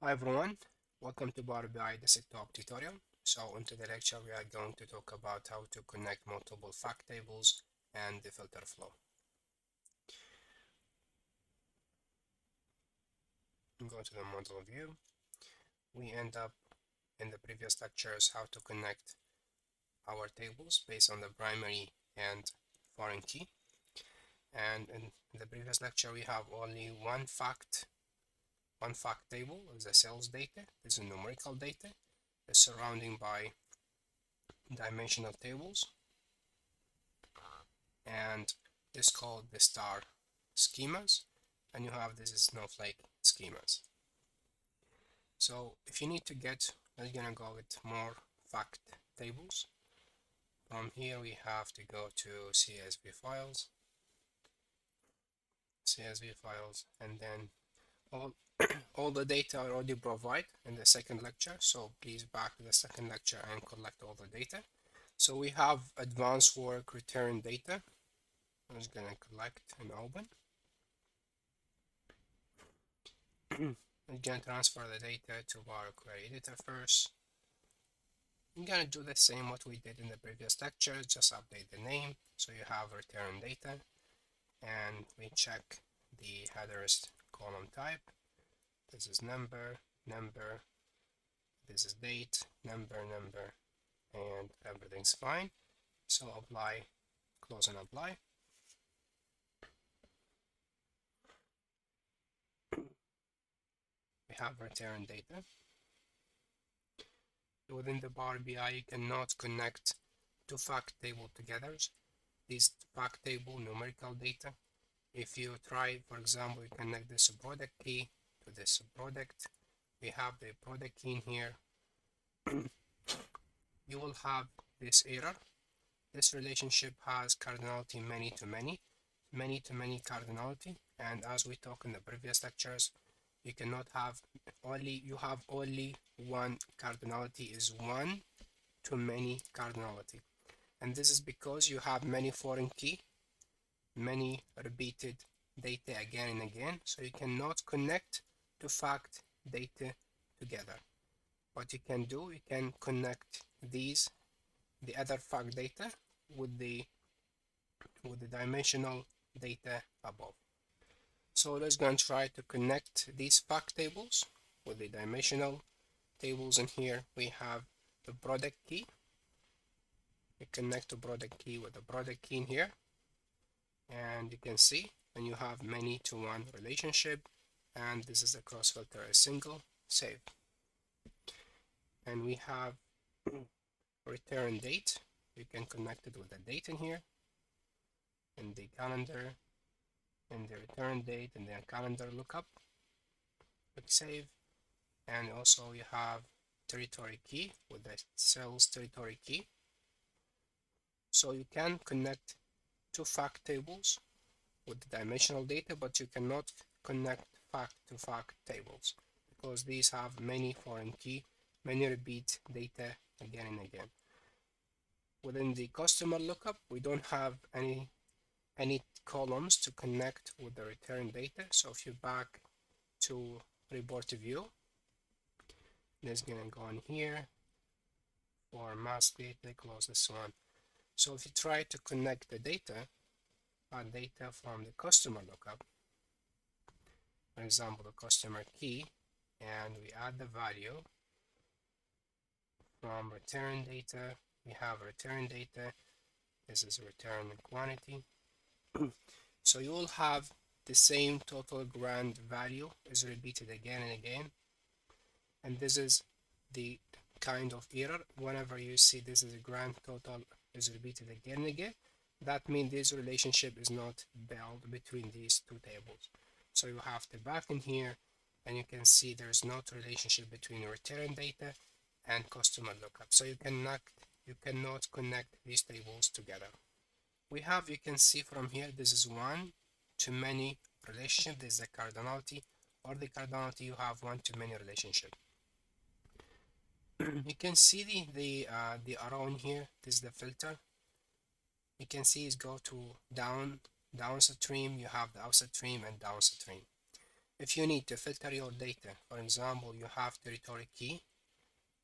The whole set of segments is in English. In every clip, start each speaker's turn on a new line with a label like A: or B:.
A: Hi everyone, welcome to Power BI Desktop tutorial. So into the lecture we are going to talk about how to connect multiple fact tables and the filter flow. Go to the model view. We end up in the previous lectures how to connect our tables based on the primary and foreign key. And in the previous lecture we have only one fact table is the sales data. This is numerical data. It's surrounding by dimensional tables, and this called the star schemas, and you have this snowflake schemas. So if you need to get, we're gonna go with more fact tables. From here we have to go to CSV files, and then all all the data I already provide in the second lecture, so please back to the second lecture and collect all the data. So we have advanced work return data. I'm just gonna collect and open. I'm gonna transfer the data to our query editor first. I'm gonna do the same what we did in the previous lecture, just update the name so you have return data, and we check the headers column type. This is number, this is date, number, and everything's fine. So apply, close and apply. We have return data. Within the Power BI, you cannot connect two fact table together. This fact table numerical data. If you try, for example, you connect this product key to this product, we have the product key in here, you will have this error. This relationship has cardinality many to many cardinality, and as we talked in the previous lectures, you cannot have you have only one cardinality is one to many cardinality, and this is because you have many foreign key, many repeated data again and again, so you cannot connect two fact data together. What you can do, you can connect the other fact data with the dimensional data above. So let's go and try to connect these fact tables with the dimensional tables. In here we have the product key. We connect the product key with the product key in here, and you can see when you have many to one relationship, and this is the cross filter as single, save. And we have return date. You can connect it with the date in here, in the calendar, in the return date, and then calendar lookup. Click save, and also you have territory key with the sales territory key. So you can connect two fact tables with the dimensional data, but you cannot connect fact to fact tables because these have many foreign key, many repeat data again and again. Within the customer lookup, we don't have any columns to connect with the return data. So if you back to report view, let's gonna go in here for mask data, close this one. So if you try to connect the data from the customer lookup, for example, the customer key, and we add the value from return data, we have return data, this is return quantity. So you will have the same total grand value is repeated again and again, and this is the kind of error. Whenever you see this is a grand total is repeated again and again, that means this relationship is not built between these two tables. So you have to back in here, and you can see there's not relationship between return data and customer lookup. So you cannot connect these tables together. We have, you can see from here, this is one to many relationship. This is the cardinality, or the cardinality you have one to many relationship. You can see the arrow in here. This is the filter. You can see it go to downstream. You have the upstream and downstream. If you need to filter your data, for example, you have territory key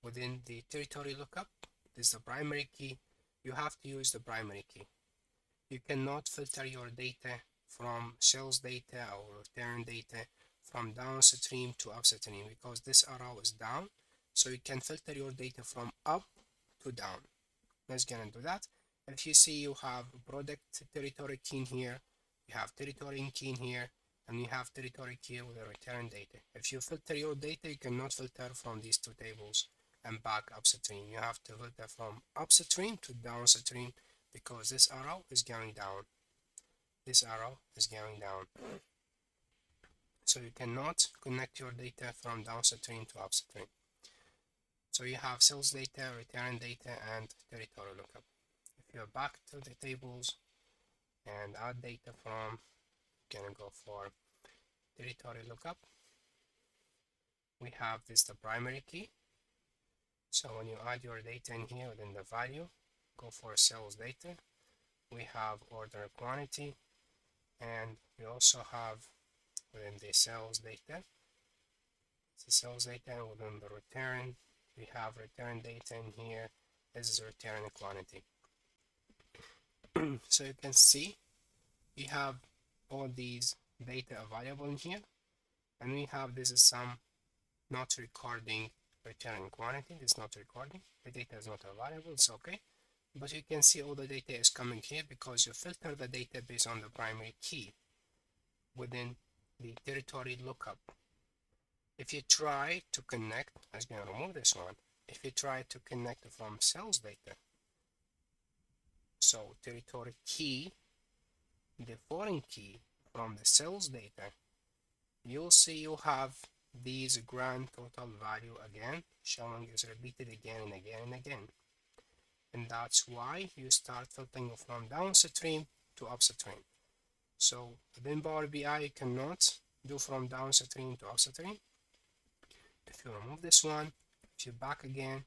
A: within the territory lookup, this is the primary key, you have to use the primary key. You cannot filter your data from sales data or return data from downstream to upstream because this arrow is down, so you can filter your data from up to down. Let's get into that. If you see you have product territory key in here, you have territory key in here, and you have territory key with the return data. If you filter your data, you cannot filter from these two tables and back upstream. You have to filter from upstream to downstream because this arrow is going down. This arrow is going down. So you cannot connect your data from downstream to upstream. So you have sales data, return data, and territory lookup. If you're back to the tables and add data from, you can go for territory lookup. We have this the primary key. So when you add your data in here within the value, go for sales data. We have order quantity, and we also have within the sales data, the sales data within the return, we have return data in here. This is return quantity. So you can see we have all these data available in here, and we have this is some not recording return quantity. This is not recording, the data is not available, it's okay, but you can see all the data is coming here because you filter the data based on the primary key within the territory lookup. If you try to connect, I'm going to remove this one. If you try to connect from sales data, so territory key, the foreign key from the sales data, you'll see you have these grand total value again, showing is repeated again and again and again. And that's why you start filtering from downstream to upstream. So within Power BI, you cannot do from downstream to upstream. If you remove this one, if you back again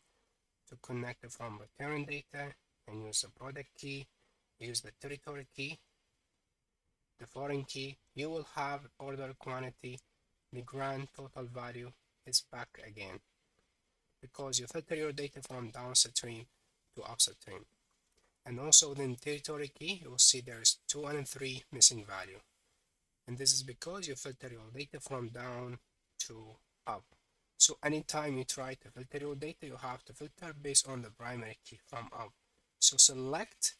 A: to connect it from return data and use the product key, use the territory key, the foreign key, you will have order quantity, the grand total value is back again because you filter your data from downstream to upstream. And also within territory key, you will see there's 2 and 3 missing value. And this is because you filter your data from down to up. So anytime you try to filter your data, you have to filter based on the primary key from up. So select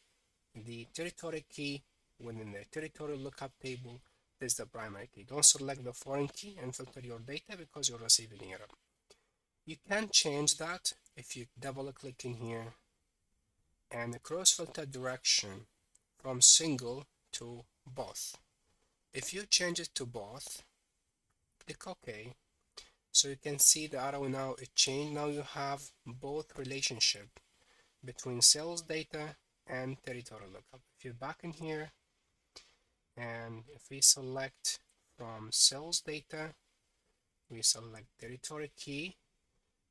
A: the territory key within the territory lookup table. This is the primary key. Don't select the foreign key and filter your data because you'll receive an error. You can change that if you double click in here and the cross filter direction from single to both. If you change it to both, click OK. So you can see the arrow now it changed. Now you have both relationship between sales data and territory lookup. If you're back in here and if we select from sales data, we select territory key,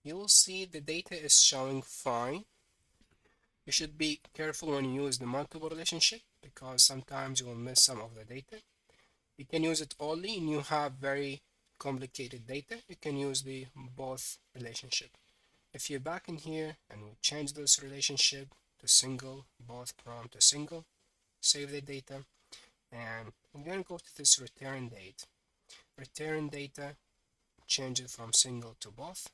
A: you will see the data is showing fine. You should be careful when you use the multiple relationship because sometimes you will miss some of the data. You can use it only and you have very complicated data. You can use the both relationship. If you're back in here and we change this relationship to single, both from to single, save the data, and I'm going to go to this return date. Return data, change it from single to both.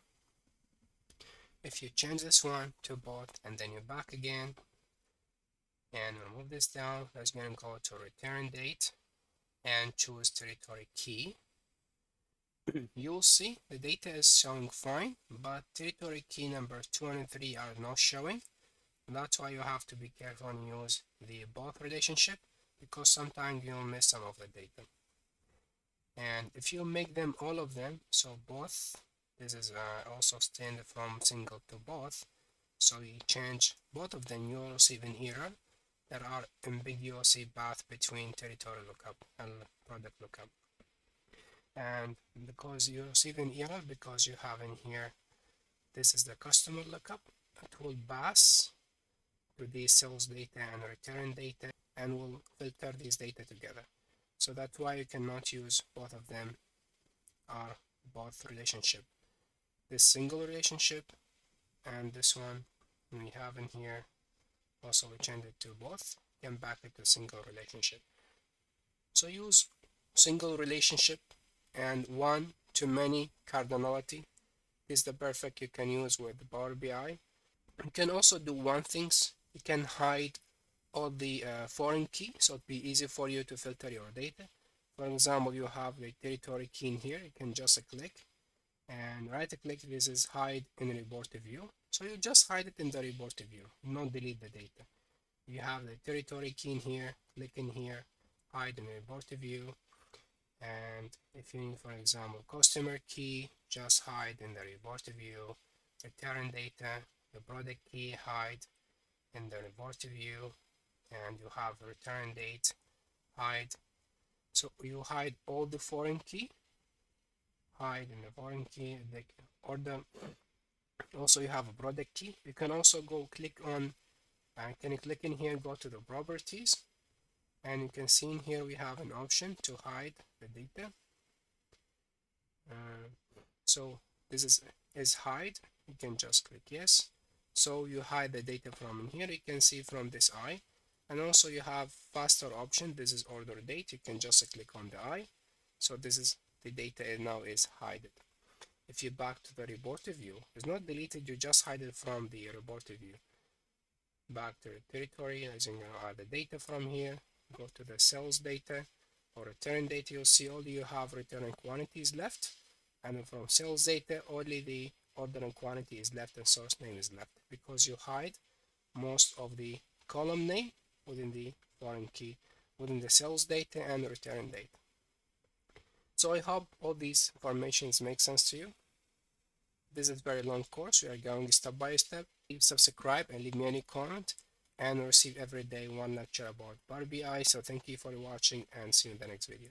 A: If you change this one to both and then you're back again and remove this down, that's going to go to return date and choose territory key. You'll see the data is showing fine, but territory key numbers 2 and 3 are not showing. That's why you have to be careful and use the both relationship because sometimes you'll miss some of the data. And if you make them all of them, so both, this is also stand from single to both, so you change both of them, you'll receive an error. There are ambiguous path between territory lookup and product lookup. And because you receive an error because you have in here, this is the customer lookup, it will pass to the sales data and return data and will filter these data together. So that's why you cannot use both of them are both relationship. This single relationship and this one we have in here, also we change it to both, then back it to single relationship. So use single relationship and one-to-many cardinality is the perfect you can use with Power BI. You can also do one things. You can hide all the foreign key, so it'll be easy for you to filter your data. For example, you have the territory key in here. You can just click and right click. This is hide in report view. So you just hide it in the report view, not delete the data. You have the territory key in here, click in here, hide in report view. And if you need, for example, customer key, just hide in the report view. Return data, the product key, hide in the report view. And you have return date, hide. So you hide all the foreign key, hide in the foreign key, the order. Also, you have a product key. You can also go click on, can you click in here, go to the properties, and you can see in here we have an option to hide the data. So this is hide. You can just click yes. So you hide the data from in here. You can see from this eye, and also you have faster option. This is order date. You can just click on the eye. So this is the data now is hidden. If you back to the report view, it's not deleted. You just hide it from the report view. Back to the territory, as you know, add the data from here. Go to the sales data or return data. You'll see only you have return quantities left, and from sales data only the order and quantity is left and source name is left because you hide most of the column name within the foreign key within the sales data and return data. So I hope all these informations make sense to you. This is a very long course. We are going step by step. Please subscribe and leave me any comment, and receive every day one lecture about Power BI. So thank you for watching and see you in the next video.